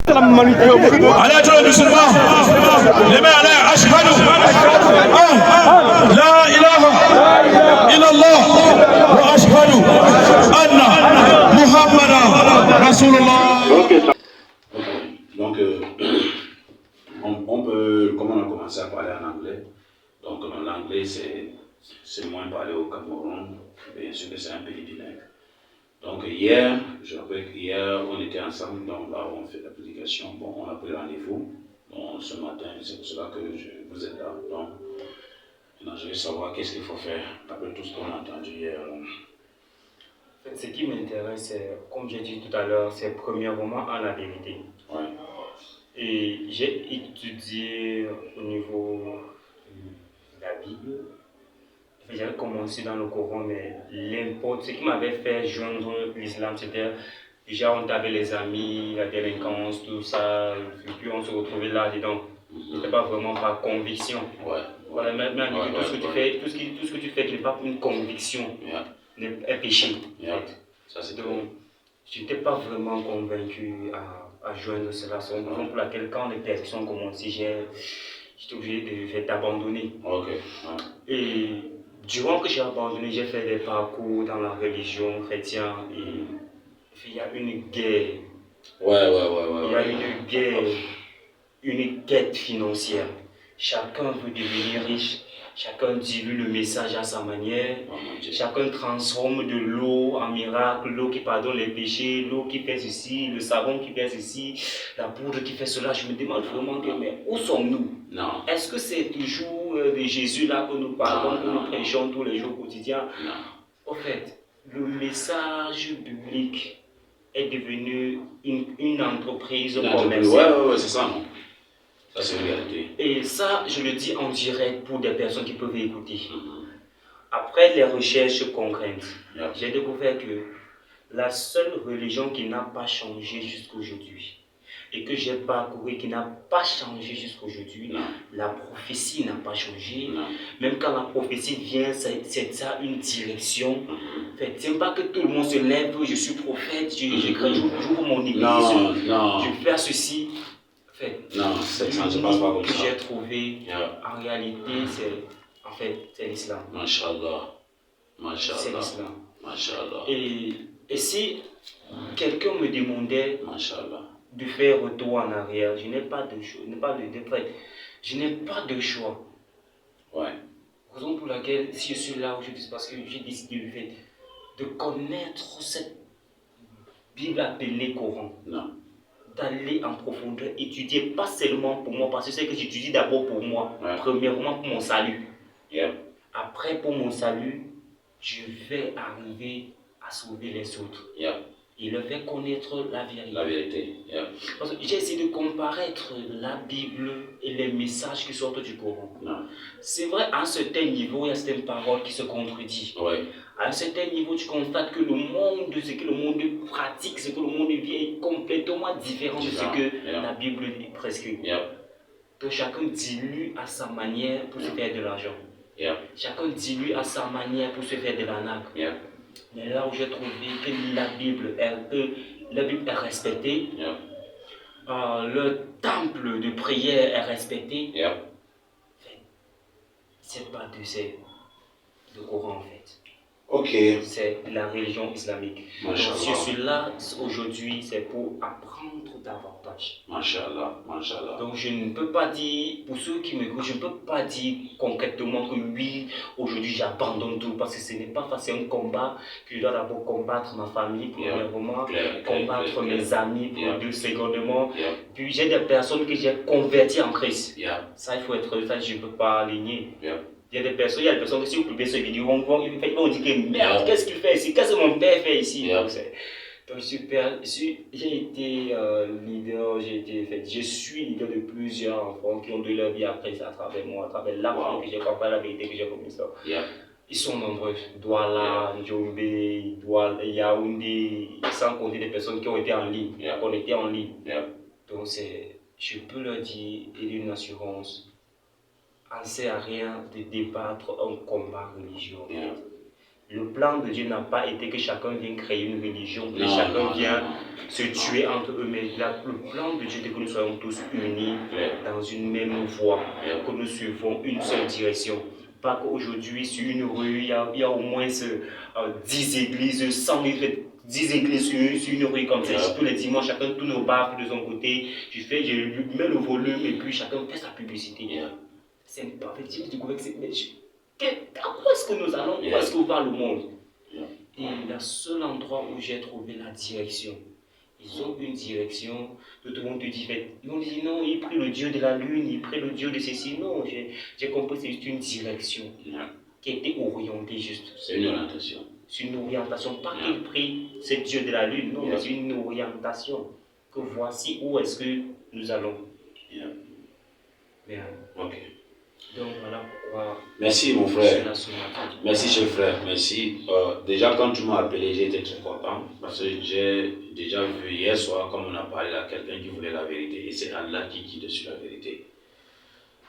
على جل المسلمين لما لا أشهد أن لا إله إلا الله وأشهد أن محمدا رسول الله. Donc, on peut, comme on a commencé à parler en anglais, donc l'anglais c'est moins parlé au Cameroun, bien sûr que c'est un pays bilingue. Donc hier, je rappelle qu'hier on était ensemble, donc là on fait l'application, bon on a pris rendez-vous, donc ce matin c'est pour cela que vous êtes là, donc maintenant je vais savoir qu'est-ce qu'il faut faire après tout ce qu'on a entendu hier. En fait, ce qui m'intéresse, c'est, comme j'ai dit tout à l'heure, c'est premièrement à la vérité. Ouais. Et j'ai étudié au niveau de la Bible. J'avais commencé dans le Coran, mais ce qui m'avait fait joindre l'islam, c'était déjà on avait les amis, la délinquance, tout ça, et puis on se retrouvait là-dedans. C'était pas vraiment par conviction. Ouais. Voilà, maintenant, tout ce que tu fais qui n'est pas une conviction, est péché. Ça, c'est donc, je n'étais pas vraiment convaincu à joindre cela. C'est la raison pour laquelle, quand les persécutions ont commencé, j'étais obligé d'abandonner. Okay. Et durant que j'ai abandonné, j'ai fait des parcours dans la religion chrétienne et il y a une guerre. Il y a une guerre, une quête financière. Chacun veut devenir riche, chacun dilue le message à sa manière, chacun transforme de l'eau en miracle, l'eau qui pardonne les péchés, l'eau qui fait ceci, le savon qui fait ceci, la poudre qui fait cela. Je me demande vraiment mais où sommes-nous? Non. Est-ce que c'est toujours de Jésus là que nous parlons, que nous prêchons tous les jours quotidiens? Non. En fait, le message biblique est devenu une entreprise commerciale. Ouais, c'est ça, non? Ça, c'est une réalité. Et ça, je le dis en direct pour des personnes qui peuvent écouter. Après les recherches concrètes, j'ai découvert que la seule religion qui n'a pas changé jusqu'aujourd'hui, et que j'ai parcouru, qui n'a pas changé jusqu'aujourd'hui, la prophétie n'a pas changé. Même quand la prophétie vient, c'est ça une direction. En fait, c'est pas que tout le monde se lève, je suis prophète, j'ouvre mon église, je fais ceci. En fait, ça ne se passe pas comme ça. Que j'ai trouvé, en réalité, c'est l'islam. Masha'Allah. C'est l'islam. Masha'Allah. Et si quelqu'un me demandait de faire retour en arrière, je n'ai pas de choix. Je n'ai pas de choix. Ouais. Raison pour laquelle, si je suis là aujourd'hui, c'est parce que j'ai décidé de connaître cette Bible appelée Coran. D'aller en profondeur, étudier, pas seulement pour moi, parce que c'est que j'étudie d'abord pour moi, premièrement pour mon salut. Après, pour mon salut, je vais arriver à sauver les autres. Et leur faire connaître la vérité. Parce que j'ai essayé de comparaître la Bible et les messages qui sortent du Coran. C'est vrai, à un certain niveau, il y a certaines paroles qui se contredisent. À un certain niveau, tu constates que le monde, ce que le monde pratique, ce que le monde vit est complètement différent de ce que la Bible prescrit. Donc chacun dilue à sa manière pour se faire de l'argent. Chacun dilue à sa manière pour se faire de l'arnaque. Mais là où j'ai trouvé que la Bible est respectée, le temple de prière est respecté, c'est pas de Coran en fait. C'est la religion islamique. Donc, si je suis là aujourd'hui, c'est pour apprendre davantage. Masha'Allah. Donc je ne peux pas dire, pour ceux qui m'écoutent, je ne peux pas dire concrètement que oui, aujourd'hui j'abandonne tout, parce que ce n'est pas facile, un combat que je dois d'abord combattre ma famille, premièrement, combattre mes amis, pour secondement. Puis j'ai des personnes que j'ai converties en Christ. Ça, il faut être ça, je ne peux pas aligner. Il y a des personnes que si vous publiez cette vidéo, on dit que merde, qu'est-ce qu'il fait ici? Qu'est-ce que mon père fait ici? Donc j'ai été leader, je suis leader de plusieurs enfants qui ont de leur vie après à travers moi, à travers l'argent que j'ai compris, la vérité que j'ai compris ça. Ils sont nombreux, Douala, Djombe, Yaoundé, sans compter des personnes qui ont été en ligne, qu'on était en ligne. Donc je peux leur dire, et d'une assurance, on ne sert à rien de débattre un combat religieux. Le plan de Dieu n'a pas été que chacun vienne créer une religion, que Non, chacun non, vienne non. se tuer entre eux. Mais le plan de Dieu est que nous soyons tous unis dans une même voie, que nous suivons une seule direction. Pas qu'aujourd'hui, sur une rue, il y a au moins 10 églises, 100 000, 10 églises sur une rue comme ça. Tous les dimanches, chacun tourne au bar de son côté. Je mets le volume et puis chacun fait sa publicité. C'est une perspective du gouvernement. À quoi est-ce que nous allons? Où est-ce que va le monde? Et le seul endroit où j'ai trouvé la direction, ils ont une direction, tout le monde te dit, ils ont dit non, il prie le Dieu de la lune, il prie le Dieu de ceci. Non, j'ai compris, c'est juste une direction qui était orientée juste. C'est une orientation. C'est une orientation, pas qu'il prie ce Dieu de la lune, non, mais c'est une orientation. Que voici où est-ce que nous allons. Ok. Donc voilà pourquoi. Merci mon frère. Merci cher frère. Merci. Déjà quand tu m'as appelé, j'ai été très content parce que j'ai déjà vu hier soir, comme on a parlé là, quelqu'un qui voulait la vérité et c'est Allah qui guide sur la vérité.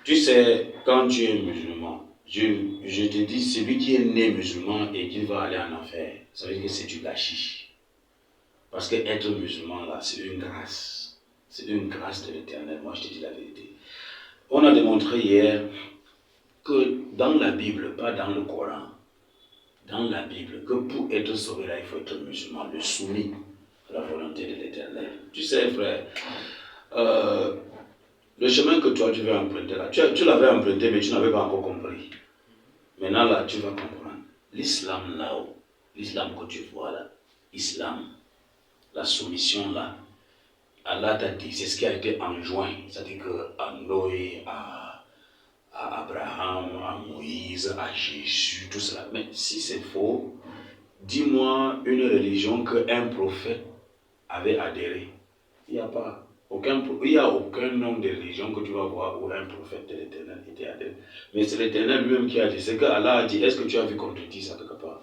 Tu sais, quand tu es musulman, je te dis, celui qui est né musulman et qui va aller en enfer, ça veut dire que c'est du gâchis. Parce que être musulman là, c'est une grâce. C'est une grâce de l'Éternel. Moi je te dis la vérité. On a démontré hier que dans la Bible, pas dans le Coran, dans la Bible, que pour être sauvé là, il faut être musulman, le soumis à la volonté de l'Éternel. Tu sais, frère, le chemin que toi tu veux emprunter là, tu l'avais emprunté, mais tu n'avais pas encore compris. Maintenant là, tu vas comprendre. L'islam là-haut, l'islam que tu vois là, l'islam, la soumission là, Allah t'a dit, c'est ce qui a été enjoint. C'est-à-dire qu'à Noé, à Abraham, à Moïse, à Jésus, tout cela. Mais si c'est faux, dis-moi une religion qu'un prophète avait adhéré. Il n'y a pas. Il n'y a aucun nom de religion que tu vas voir où un prophète de l'Éternel était adhéré. Mais c'est l'Éternel lui-même qui a dit. C'est qu'Allah a dit, est-ce que tu as vu contredire ça quelque part?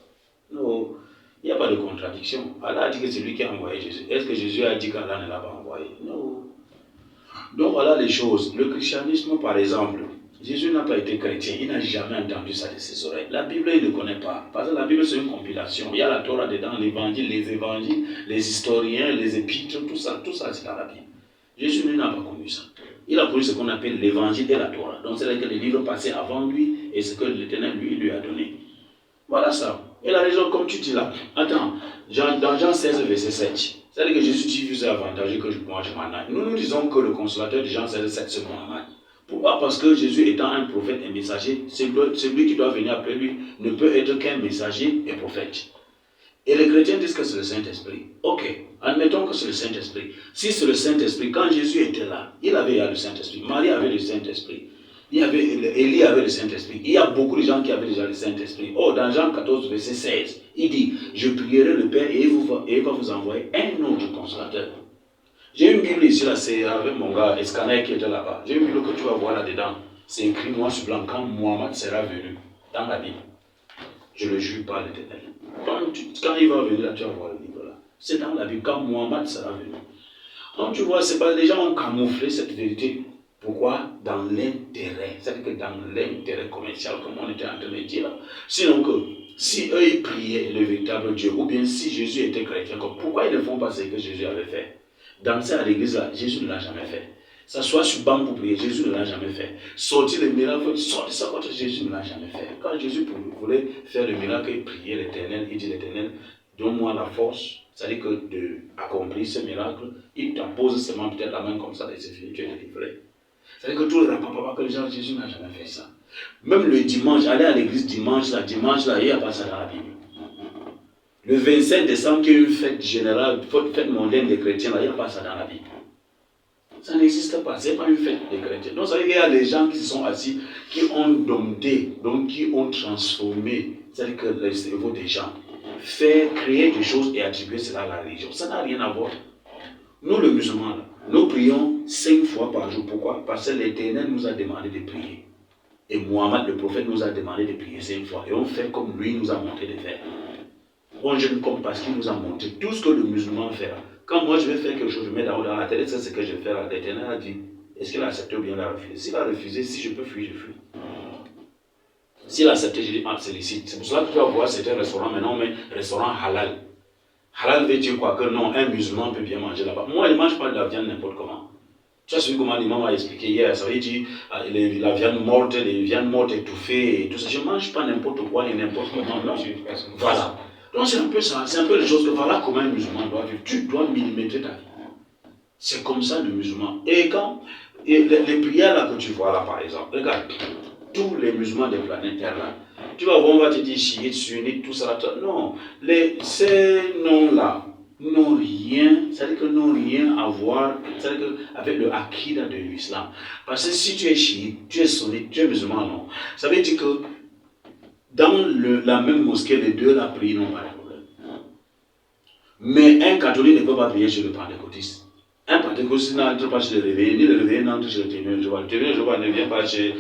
Non. Il n'y a pas de contradiction. Allah a dit que c'est lui qui a envoyé Jésus. Est-ce que Jésus a dit qu'Allah ne l'a pas envoyé? Non. Donc voilà les choses. Le christianisme, par exemple, Jésus n'a pas été chrétien. Il n'a jamais entendu ça de ses oreilles. La Bible, il ne connaît pas. Parce que la Bible, c'est une compilation. Il y a la Torah dedans, l'évangile, les historiens, les épîtres, tout ça c'est dans la Bible. Jésus n'a pas connu ça. Il a connu ce qu'on appelle l'évangile et la Torah. Donc c'est-à-dire que les livres passés avant lui et ce que l'Éternel lui a donné. Voilà ça. Et la raison, comme tu dis là, attends, dans Jean 16, verset 7, c'est-à-dire que Jésus dit, vous êtes avantageux que moi je m'en aille. Nous disons que le consolateur de Jean 16, 7, c'est Mohammed. Pourquoi? Parce que Jésus étant un prophète et messager, celui qui doit venir après lui ne peut être qu'un messager et prophète. Et les chrétiens disent que c'est le Saint-Esprit. Ok, admettons que c'est le Saint-Esprit. Si c'est le Saint-Esprit, quand Jésus était là, il avait le Saint-Esprit. Marie avait le Saint-Esprit. Élie avait le Saint-Esprit. Il y a beaucoup de gens qui avaient déjà le Saint-Esprit. Oh, dans Jean 14, verset 16, il dit, je prierai le Père et il va vous envoyer un autre consolateur. J'ai une Bible ici, là, c'est avec mon gars Escaner qui était là-bas. J'ai une Bible que tu vas voir là-dedans. C'est écrit noir sur blanc quand Mohammed sera venu dans la Bible. Je le jure par l'Éternel. Quand il va venir là, tu vas voir le livre là. C'est dans la Bible quand Mohammed sera venu. Donc tu vois, c'est pas les gens ont camouflé cette vérité. Pourquoi? Dans l'intérêt. C'est-à-dire que dans l'intérêt commercial, comme on était en train de dire là. Sinon que, si eux ils priaient le véritable Dieu, ou bien si Jésus était chrétien, pourquoi ils ne font pas ce que Jésus avait fait? Danser à l'église là, Jésus ne l'a jamais fait. S'asseoir sur banc pour prier, Jésus ne l'a jamais fait. Sortir le miracle, sortir ça contre Jésus ne l'a jamais fait. Quand Jésus voulait faire le miracle et prier l'Éternel, il dit l'Éternel, donne-moi la force, c'est-à-dire que d'accomplir ce miracle, il t'impose seulement peut-être la main comme ça et c'est fini, tu es délivré. C'est-à-dire que tout le rapapapa que les gens, Jésus n'a jamais fait ça. Même le dimanche, aller à l'église dimanche là, il n'y a pas ça dans la Bible. Le 25 décembre, qui est une fête générale, une fête mondaine des chrétiens, là, il n'y a pas ça dans la Bible. Ça n'existe pas, ce n'est pas une fête des chrétiens. Donc ça veut dire qu'il y a des gens qui se sont assis, qui ont dompté, donc qui ont transformé, c'est-à-dire que le cerveau des gens, créer des choses et attribuer cela à la religion. Ça n'a rien à voir. Nous, les musulmans, là, nous prions 5 fois par jour. Pourquoi? Parce que l'Éternel nous a demandé de prier. Et Mohammed, le prophète, nous a demandé de prier 5 fois. Et on fait comme lui nous a montré de faire. On jeûne comme parce qu'il nous a montré tout ce que le musulman fait. Quand moi je vais faire quelque chose, je mets dans la tête, c'est ce que je vais faire. L'Éternel a dit, est-ce qu'il a accepté ou bien il a refusé? S'il a refusé, si je peux fuir, je fuis. S'il a accepté, je dis, ah, c'est licite. C'est pour cela que tu vas voir certains restaurants maintenant, mais restaurant halal. Halal veut dire quoi? Que non, un musulman peut bien manger là-bas. Moi, je ne mange pas de la viande n'importe comment. Tu as suivi comment l'imam a expliqué hier, ça veut dire la viande morte, les viandes mortes étouffées et tout ça. Je ne mange pas n'importe quoi et n'importe comment. Non. Voilà. Donc c'est un peu ça, c'est un peu les choses que voilà comment un musulman doit vivre. Tu dois millimétrer ta vie. C'est comme ça le musulman. Et quand les prières là que tu vois là par exemple, regarde, tous les musulmans des planètes Terre là, tu vas voir, on va te dire chiite, sunnite, tout ça. Non, ces noms-là n'ont rien, c'est-à-dire que n'ont rien à voir avec le akida de l'islam. Parce que si tu es chiite, tu es sunnite, tu es musulman, non. Ça veut dire que dans la même mosquée, les deux la prient, n'ont pas de problème. Mais un catholique ne peut pas prier chez le pentecôtiste. Un pentecôtiste n'entre pas chez le réveillé, ni le réveillé n'entre chez le témoin de Jéhovah. Le témoin de Jéhovah ne vient pas chez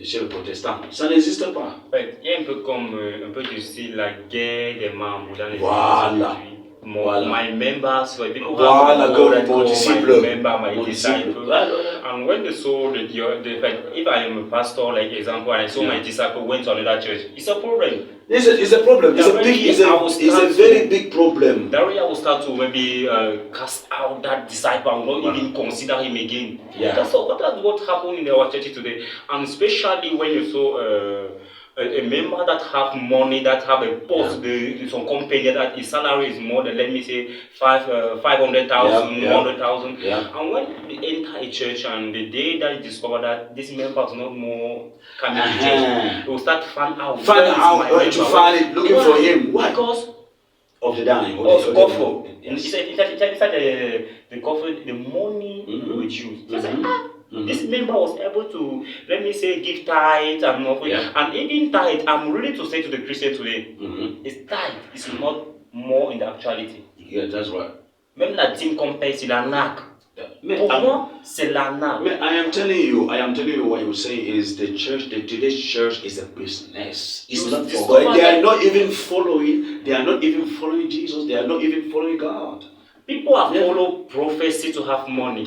chez le protestant. Ça n'existe pas. Il y a un peu comme un peu du style la guerre des membres dans les voilà. My members, so voilà, mon disciple. My disciple. And when the soul, if I am a pastor, like example, and I saw my disciple went to another church, it's a problem. It's a problem. It's a very big problem. That way I will start to maybe cast out that disciple and not even consider him again. Yeah. That's what happened in our church today. And especially when you saw a member that have money, that have a post, some company that his salary is more than, let me say, 500,000, 100,000. Yeah. And when they enter a church and the day that you discover that this member is not more coming to church, they will start to find out looking for him. Why? Because of the dime. Of coffee. Yes. The coffee, the money we use. This member was able to, let me say, give tithe and offering. And even tithe, I'm ready to say to the Christian today, it's tithe, it's not more in the actuality. Yeah, that's right. Même la dîme qu'on paye, c'est l'arnaque. Pour moi, c'est l'arnaque. I am telling you what you say is the church, today's church is a business. It's not for God. They are not even following Jesus. They are not even following God. People have followed prophecy to have money.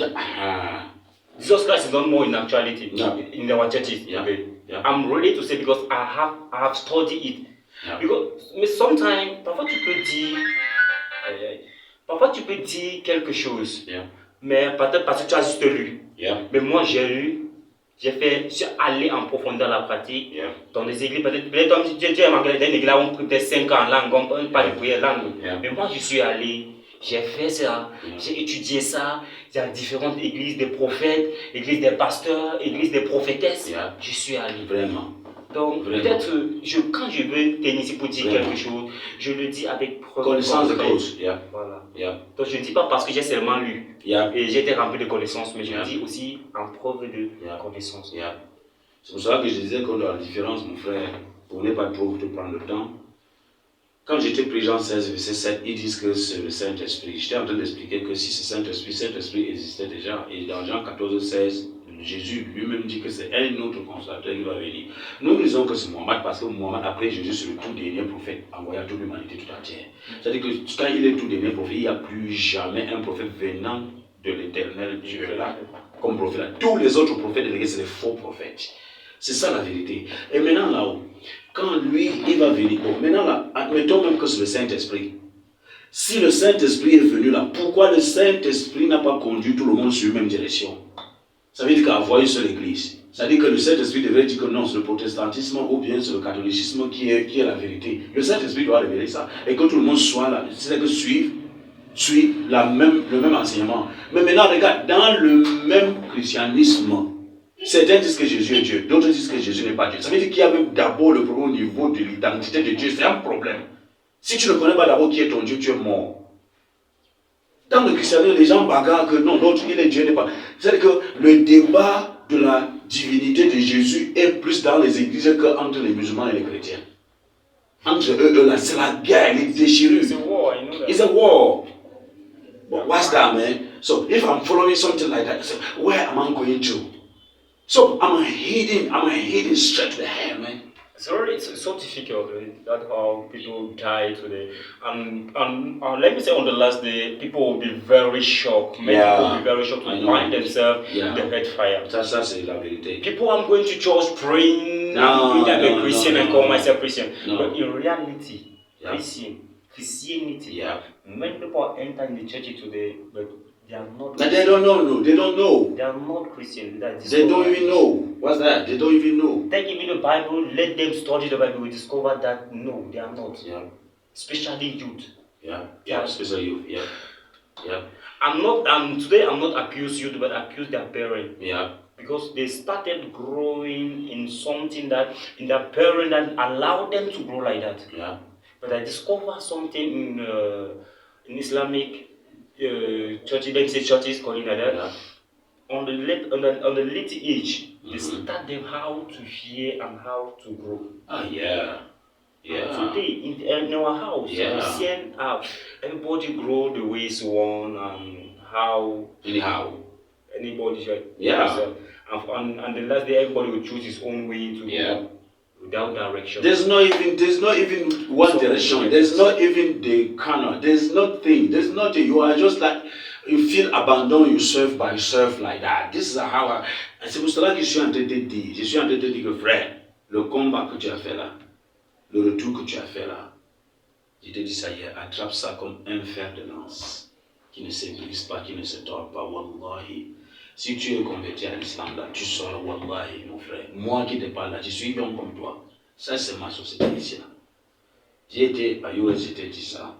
Jesus Christ is not more in actuality in our churches. I'm ready to say because I have studied it. Because sometimes, parfois tu peux dire quelque chose, mais peut-être parce que tu as juste lu. Mais moi j'ai lu, je suis allé en profondeur dans la pratique. Dans les églises, peut-être Dieu m'a regardé dans une église là on prie peut-être 5 ans en langue, on ne parle pas de prière langue. Mais moi je suis allé. J'ai fait ça, j'ai étudié ça. Il y a différentes églises des prophètes, églises des pasteurs, églises des prophétesses. Je suis allé. Vraiment. Donc, peut-être quand je veux tenir ici pour dire quelque chose, je le dis avec preuve. Connaissance de cause. Voilà. Donc, je ne dis pas parce que j'ai seulement lu et j'ai été rempli de connaissances, mais je le dis aussi en preuve de connaissance. C'est pour ça que je disais qu'on a la différence, mon frère, pour ne pas trop te prendre le temps. Quand j'étais pris Jean 16, verset 7, ils disent que c'est le Saint-Esprit. J'étais en train d'expliquer que si c'est Saint-Esprit existait déjà. Et dans Jean 14, 16, Jésus lui-même dit que c'est un autre consolateur qui va venir. Nous disons que c'est Mohammed parce que Mohammed, après Jésus, c'est le tout dernier prophète envoyé à toute l'humanité tout entière. C'est-à-dire que quand il est tout dernier prophète, il n'y a plus jamais un prophète venant de l'éternel Dieu là, comme prophète. Tous les autres prophètes délégués, c'est des faux prophètes. C'est ça la vérité. Et maintenant là-haut, quand lui, il va venir, maintenant là, admettons même que c'est le Saint-Esprit. Si le Saint-Esprit est venu là, pourquoi le Saint-Esprit n'a pas conduit tout le monde sur une même direction? Ça veut dire qu'à avoir une seule église. Ça veut dire que le Saint-Esprit devrait dire que non, c'est le protestantisme ou bien c'est le catholicisme qui est la vérité. Le Saint-Esprit doit révéler ça. Et que tout le monde soit là, c'est-à-dire que suive le même enseignement. Mais maintenant, regarde, dans le même christianisme, certains disent que Jésus est Dieu, d'autres disent que Jésus n'est pas Dieu. Ça veut dire qu'il y a même d'abord le problème au niveau de l'identité de Dieu. C'est un problème. Si tu ne connais pas d'abord qui est ton Dieu, tu es mort. Dans le christianisme, les gens bagarrent que non, l'autre il est Dieu, n'est pas. C'est-à-dire que le débat de la divinité de Jésus est plus dans les églises qu'entre les musulmans et les chrétiens. Entre eux là, c'est la guerre, les déchirures. It's a war, I know that. It's a war. But what's that, man? So if I'm following something like that, so where am I going to? So I'm heading straight to the hell, man. It's so difficult. That's how people die today. And let me say, on the last day, people will be very shocked. Many people will be very shocked to find themselves in the hellfire. Ça, c'est la vérité. People, I'm going to church praying. I'm a Christian and call myself Christian. But in reality, Christianity, many people enter in the church today, but they are not. But they don't know. They don't know. They are not Christian. They don't even know. What's that? They don't even know. Take even the Bible, let them study the Bible. We discover that no, they are not. Yeah. Especially youth. Yeah. Especially youth. Yeah. Today I'm not accused youth, but accuse their parents. Yeah. Because they started growing in something that in their parent that allowed them to grow like that. Yeah. But I discovered something in Islamic churches, they say churches calling like that. Yeah. On the little age, they start them how to hear and how to grow. Yeah. Today in our house, we see everybody grow the way it's want and how anybody should. And the last day everybody will choose his own way to go without direction. There's not even one direction. There's not even the canon. There's nothing. You are just like, you feel abandoned yourself by yourself like that. This is how c'est pour cela que je suis en train de dire que frère, le combat que tu as fait là, le retour que tu as fait là, je te dis ça hier, attrape ça comme un fer de lance qui ne s'ébrise pas, qui ne se tord pas. Wallahi, si tu es converti à l'islam là, tu seras wallahi mon frère. Moi qui te parle là, je suis bien comme toi. Ça c'est ma société ici là. J'ai été à US, j'ai dit ça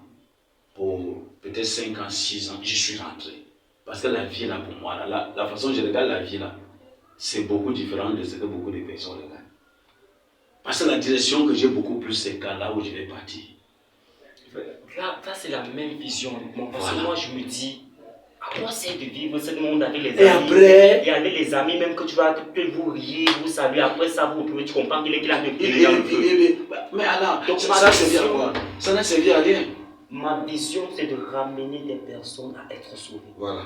pour peut-être 5 ans, 6 ans, je suis rentré. Parce que la vie là pour moi, là, la façon dont je regarde la vie là, c'est beaucoup différent de ce que beaucoup de personnes regardent. Parce que la direction que j'ai beaucoup plus, c'est qu'à là où je vais partir. Ça c'est la même vision. Parce que moi je me dis, à quoi c'est de vivre ce monde avec les amis? Et après, et avec les amis, même que tu vas vous riez, vous saluer, après ça vous pouvez, tu comprends qu'il a mais alors, ça servit à quoi? Ça n'a servi à rien. Ma vision, c'est de ramener des personnes à être sauvées. Voilà.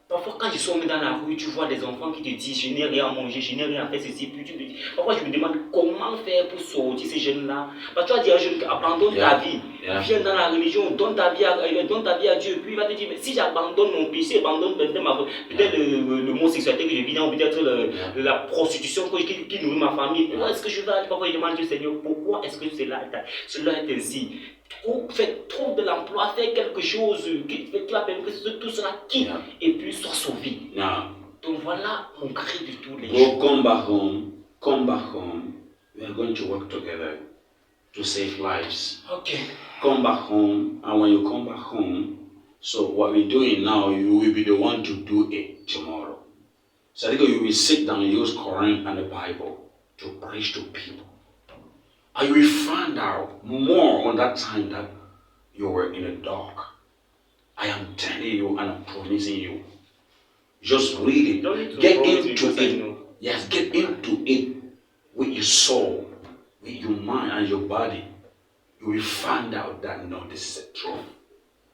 Parfois, quand je suis dans la rue, tu vois des enfants qui te disent je n'ai rien à manger, je n'ai rien à faire, ceci, puis tu me dis. Parfois, je me demande comment faire pour sortir ces jeunes-là. Parce que tu vas dire à un jeune abandonne ta vie, viens dans la religion, donne ta vie à Dieu. Puis il va te dire mais si j'abandonne mon péché, j'abandonne peut-être l'homosexualité que je vis, ou peut-être la prostitution qui nourrit ma famille. Pourquoi est-ce que je vais aller? Parfois, je demande Dieu Seigneur, pourquoi est-ce que cela est ainsi? Trouve de l'emploi, fais quelque chose qui va permettre que tout cela quitte et puis soit sauvé. Donc voilà mon cri de tous les jours. Come back home. We are going to work together to save lives. Okay. Come back home, and when you come back home, so what we're doing now, you will be the one to do it tomorrow. So you will sit down and use Quran and the Bible to preach to people. And you will find out more on that time that you were in the dark. I am telling you and I'm promising you. Just read it. Get into it. Yes, get into it with your soul, with your mind and your body. You will find out that no, this is a truth.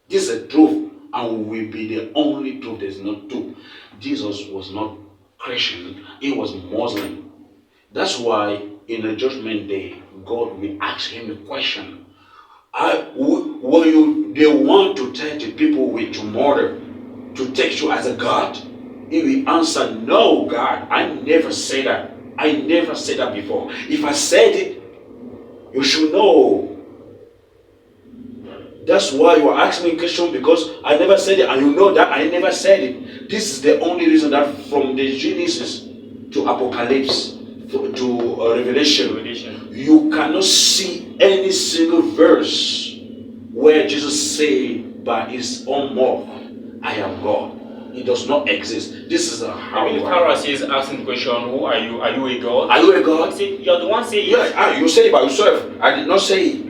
This is a truth and will be the only truth. There's no truth. Jesus was not Christian, he was Muslim. That's why in the judgment day, God will ask him the question. They want to tell the people with your mother to take you as a God? He will answer, no, God, I never said that. I never said that before. If I said it, you should know. That's why you are asking me a question, because I never said it, and you know that I never said it. This is the only reason that from the Genesis to Apocalypse, to Revelation, you cannot see any single verse where Jesus said by his own mouth, I am God. It does not exist. This is how. The Pharisees asking the question, who are you? Are you a God? Are you a God? You're the one saying yes, you say it by yourself. I did not say it.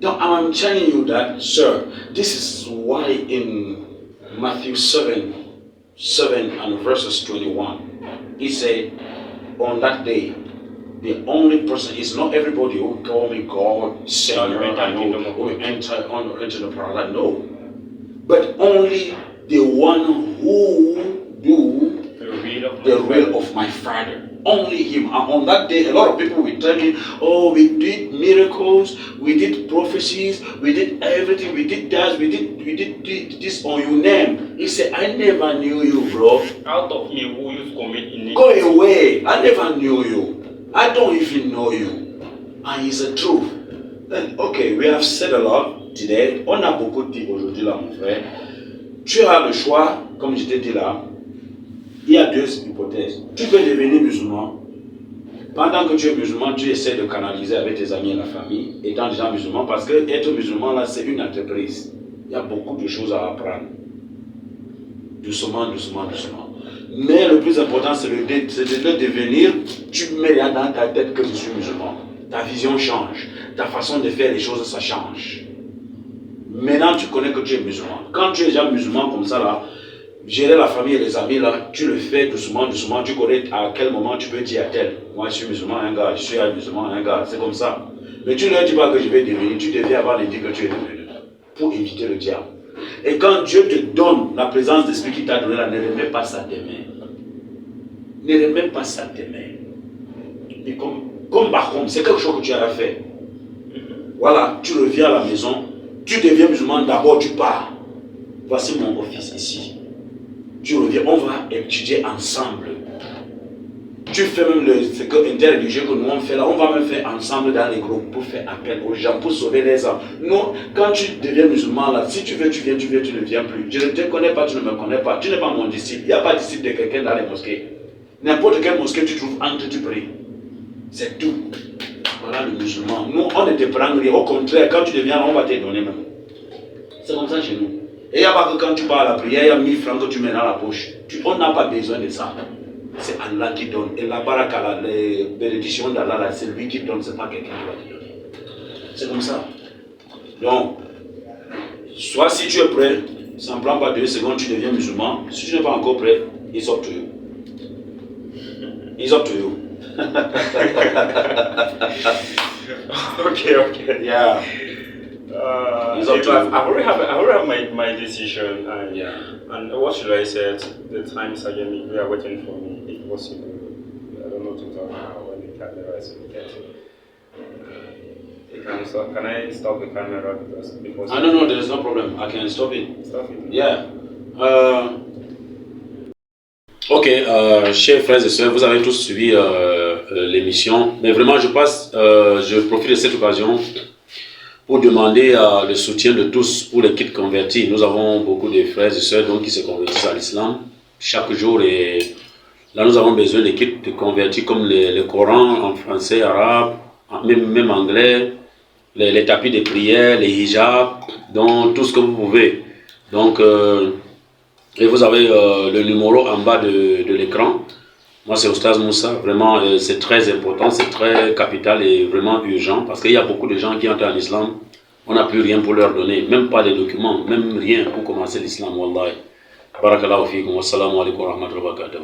Now, I'm telling you that, sir, this is why in Matthew 7 and verses 21, he said, on that day, the only person is not everybody who call me God, Savior, who will enter the paradise. No. But only the one who do the will of my Father. Only him. And on that day, a lot of people will tell me, oh, we did miracles, we did prophecies, we did everything, we did that, we did this on your name. He said, I never knew you, bro. Out of me, who you commit in it? Go away. I never knew you. I don't even know you. And it's the truth. Then, okay, we have said a lot today. On a beaucoup dit aujourd'hui là, mon frère. Tu as le choix, comme je t'ai dit là. Il y a deux hypothèses. Tu peux devenir musulman. Pendant que tu es musulman, tu essaies de canaliser avec tes amis et la famille, étant déjà musulman, parce que être musulman là, c'est une entreprise. Il y a beaucoup de choses à apprendre. Doucement, doucement, doucement. Mais le plus important, c'est de le devenir. Tu mets là dans ta tête que je suis musulman. Ta vision change. Ta façon de faire les choses, ça change. Maintenant, tu connais que tu es musulman. Quand tu es déjà musulman comme ça là, gérer la famille et les amis là, tu le fais doucement, doucement. Tu connais à quel moment tu peux dire à tel. Moi, je suis musulman, un gars. Je suis un musulman, un gars. C'est comme ça. Mais tu ne leur dis pas que je vais devenir. Tu deviens avant de dire que tu es devenu. Pour éviter le diable. Et quand Dieu te donne la présence d'esprit qu'il t'a donné là, ne remets pas ça à tes mains. Ne remets pas ça à tes mains. Et comme Bahom, c'est quelque chose que tu as fait. Voilà, tu reviens à la maison. Tu deviens musulman, d'abord tu pars. Voici mon office ici. Tu reviens, on va étudier ensemble. Tu fais même ce que interreligieux que nous on fait là, on va même faire ensemble dans les groupes pour faire appel aux gens, pour sauver les âmes. Non, quand tu deviens musulman là, si tu veux, tu viens, tu ne viens plus. Je ne te connais pas, tu ne me connais pas. Tu n'es pas mon disciple. Il n'y a pas de disciple de quelqu'un dans les mosquées. N'importe quelle mosquée tu trouves, entre, tu pries. C'est tout. Voilà le musulman. Nous, on ne te prend rien. Au contraire, quand tu deviens là, on va te donner même. C'est comme ça chez nous. Et il n'y a pas que quand tu pars à la prière, il y a 1000 francs que tu mets dans la poche. On n'a pas besoin de ça. C'est Allah qui donne. Et la baraka, les bénédictions d'Allah, c'est lui qui donne, c'est pas quelqu'un qui va te donner. C'est comme ça. Donc, soit si tu es prêt, ça ne prend pas 2 secondes, tu deviens musulman. Si tu n'es pas encore prêt, it's up to you. It's up to you. Okay. Yeah. I've already have my decision. And what should I say? The time is again. We are waiting for me. It was I don't know to talk now when the camera is getting. Can I stop the camera because No, there is no problem. I can stop it. Stop it. Yeah. Ok, chers frères et sœurs, vous avez tous suivi l'émission. Mais vraiment, je profite de cette occasion pour demander le soutien de tous pour les kits convertis. Nous avons beaucoup de frères et sœurs donc, qui se convertissent à l'islam chaque jour. Et là, nous avons besoin de kits de convertis comme le Coran en français, arabe, même anglais, les tapis de prière, les hijabs, donc tout ce que vous pouvez. Donc, et vous avez le numéro en bas de l'écran. Moi, c'est Oustaz Moussa. Vraiment, c'est très important, c'est très capital et vraiment urgent parce qu'il y a beaucoup de gens qui entrent en islam. On n'a plus rien pour leur donner, même pas les documents, même rien pour commencer l'islam. Wallahi. Barakallahu fikum. Wassalamu alaikum wa rahmatullahi wa barakatuh.